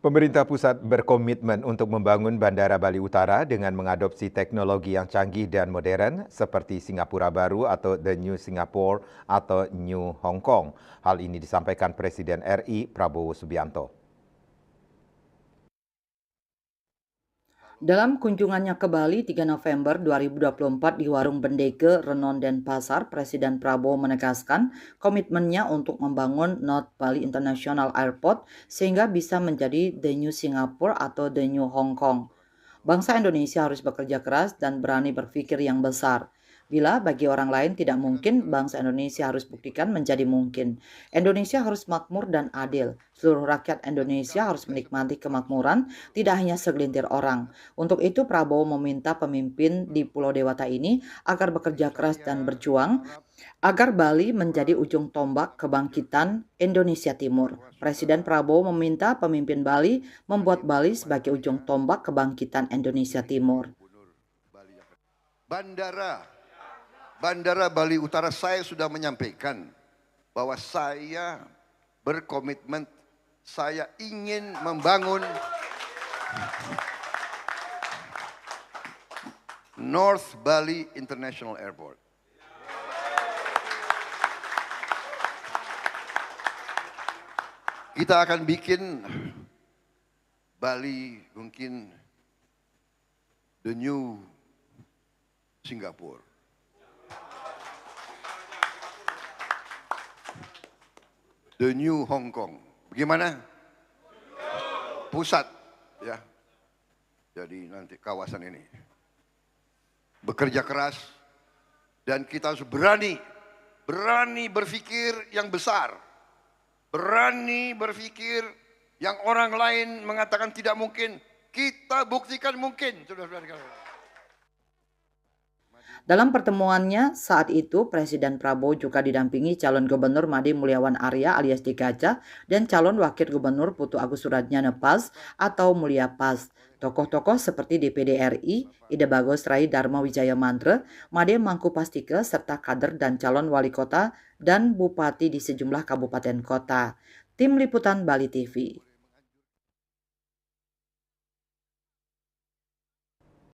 Pemerintah pusat berkomitmen untuk membangun Bandara Bali Utara dengan mengadopsi teknologi yang canggih dan modern seperti Singapura Baru atau The New Singapore atau New Hong Kong. Hal ini disampaikan Presiden RI Prabowo Subianto. Dalam kunjungannya ke Bali 3 November 2024 di Warung Bendege, Renon, Denpasar, Presiden Prabowo menegaskan komitmennya untuk membangun North Bali International Airport sehingga bisa menjadi The New Singapore atau The New Hong Kong. Bangsa Indonesia harus bekerja keras dan berani berpikir yang besar. Bila bagi orang lain tidak mungkin, bangsa Indonesia harus buktikan menjadi mungkin. Indonesia harus makmur dan adil. Seluruh rakyat Indonesia harus menikmati kemakmuran, tidak hanya segelintir orang. Untuk itu, Prabowo meminta pemimpin di Pulau Dewata ini agar bekerja keras dan berjuang agar Bali menjadi ujung tombak kebangkitan Indonesia Timur. Presiden Prabowo meminta pemimpin Bali membuat Bali sebagai ujung tombak kebangkitan Indonesia Timur. Bandara Bali Utara, saya sudah menyampaikan bahwa saya berkomitmen, saya ingin membangun North Bali International Airport. Kita akan bikin Bali mungkin the new Singapore. The new Hong Kong. Bagaimana? Pusat, ya. Jadi nanti kawasan ini bekerja keras dan kita harus berani berpikir yang besar. Berani berpikir yang orang lain mengatakan tidak mungkin, kita buktikan mungkin, saudara-saudara. Dalam pertemuannya saat itu, Presiden Prabowo juga didampingi calon gubernur Made Mulyawan Arya alias Dikaca dan calon wakil gubernur Putu Agus Suratjana PAS atau Mulya PAS. Tokoh-tokoh seperti DPD RI, Ida Bagus Rai Dharma Wijaya Mantra, Made Mangku Pastike, serta kader dan calon wali kota dan bupati di sejumlah kabupaten kota. Tim Liputan Bali TV.